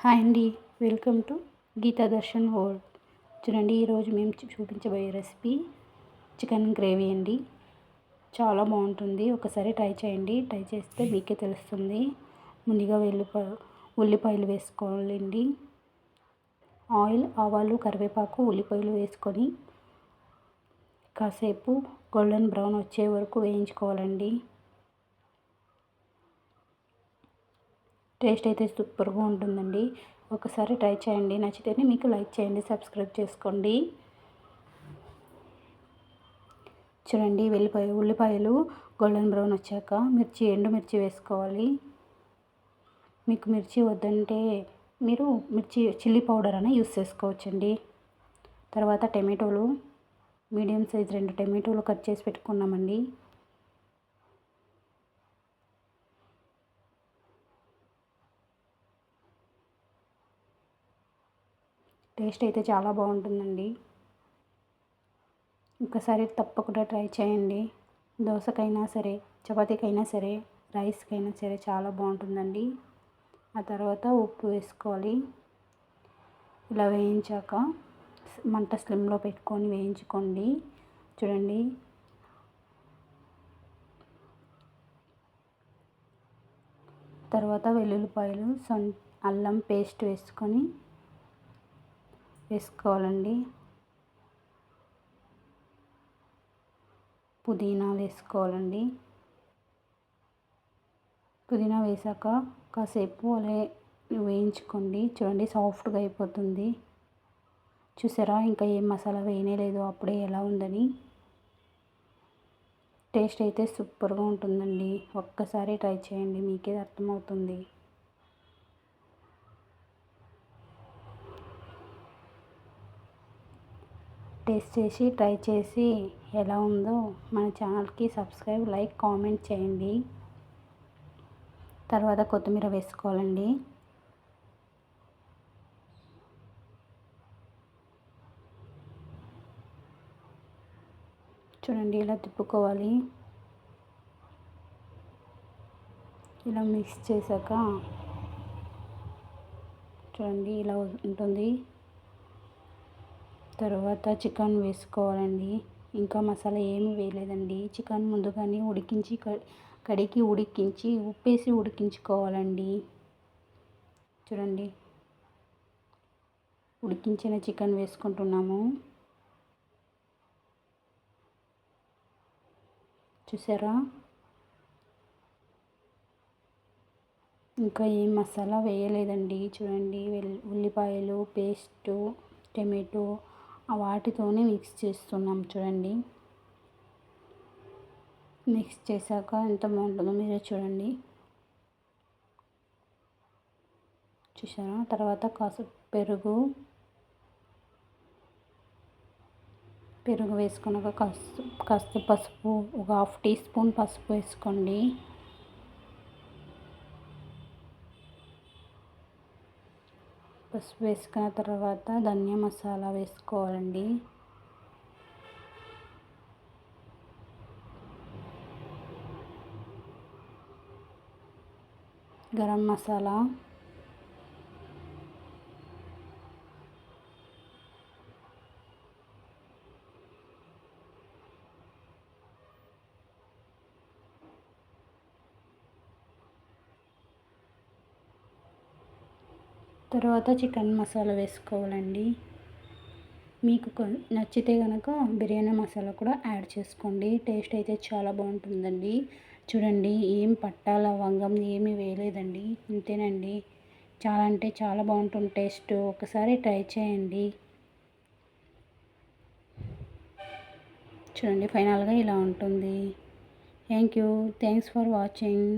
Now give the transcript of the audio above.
Hi అండి. Welcome to Geeta Darshan world. చూడండి, ఈరోజు మేము చూపించబోయే రెసిపీ చికెన్ గ్రేవీ అండి. చాలా బాగుంటుంది. ఒకసారి ట్రై చేయండి. ట్రై చేస్తే మీకే తెలుస్తుంది. ముందుగా ఉల్లిపాయలు వేసుకోవాలండి. ఆయిల్, ఆవాలు, కరివేపాకు, ఉల్లిపాయలు వేసుకొని కాసేపు గోల్డెన్ బ్రౌన్ వచ్చే వరకు వేయించుకోవాలండి. టేస్ట్ అయితే సూపర్గా ఉంటుందండి. ఒకసారి ట్రై చేయండి. నచ్చితేనే మీకు లైక్ చేయండి, సబ్స్క్రైబ్ చేసుకోండి. చూడండి, ఉల్లిపాయలు గోల్డెన్ బ్రౌన్ వచ్చాక ఎండుమిర్చి వేసుకోవాలి. మీకు మిర్చి వద్దంటే మీరు చిల్లీ పౌడర్ అని యూస్ చేసుకోవచ్చండి. తర్వాత టమాటోలు, మీడియం సైజ్ 2 టమాటోలు కట్ చేసి పెట్టుకున్నామండి. టేస్ట్ అయితే చాలా బాగుంటుందండి. ఒకసారి తప్పకుండా ట్రై చేయండి. దోసకైనా సరే, చపాతీకైనా సరే, రైస్కైనా సరే చాలా బాగుంటుందండి. ఆ తర్వాత ఉప్పు వేసుకోవాలి. ఇలా వేయించాక మంట స్లిమ్లో పెట్టుకొని వేయించుకోండి. చూడండి, తర్వాత వెల్లుల్లిపాయలు, అల్లం పేస్ట్ వేసుకోవాలండి. పుదీనా వేసుకోవాలండి. పుదీనా వేసాక కాసేపు అలా వేయించుకోండి. చూడండి, సాఫ్ట్గా అయిపోతుంది. చూసారా, ఇంకా ఏం మసాలా వేయలేదు అప్పుడే ఎలా ఉందని. టేస్ట్ అయితే సూపర్గా ఉంటుందండి. ఒక్కసారి ట్రై చేయండి, మీకే అర్థమవుతుంది. టేస్ట్ చేసి ట్రై చేసి ఎలా ఉందో మన ఛానల్కి సబ్స్క్రైబ్, లైక్, కామెంట్ చేయండి. తర్వాత కొత్తిమీర వేసుకోవాలండి. చూడండి, ఇలా తిప్పుకోవాలి. ఇలా మిక్స్ చేశాక చూడండి ఇలా ఉంటుంది. తర్వాత చికెన్ వేసుకోవాలండి. ఇంకా మసాలా ఏమీ వేయలేదండి. చికెన్ ముందుగానే కడిగి ఉడికించి ఉప్పేసి ఉడికించుకోవాలండి. చూడండి, ఉడికించిన చికెన్ వేసుకుంటున్నాము. చూసారా, ఇంకా ఏం మసాలా వేయలేదండి. చూడండి, ఉల్లిపాయలు పేస్టు, టమాటో వాటితోనే మిక్స్ చేస్తున్నాం. చూడండి, మిక్స్ చేశాక ఎంత బాగుంటుందో మీరే చూడండి. చూసారా, తర్వాత కాసేపు పెరుగు వేసుకున్నాక కాస్త పసుపు, ఒక 1/2 టీ స్పూన్ పసుపు వేసుకోండి. పసుపు వేసుకున్న తర్వాత ధనియా మసాలా వేసుకోవాలండి. గరం మసాలా, తర్వాత చికెన్ మసాలా వేసుకోవాలండి. మీకు నచ్చితే కనుక బిర్యానీ మసాలా కూడా యాడ్ చేసుకోండి. టేస్ట్ అయితే చాలా బాగుంటుందండి. చూడండి, ఏం పట్టా లవంగం ఏమీ వేయలేదండి. ఇంతేనండి. చాలా అంటే చాలా బాగుంటుంది టేస్ట్. ఒకసారి ట్రై చేయండి. చూడండి, ఫైనల్గా ఇలా ఉంటుంది. Thanks for watching.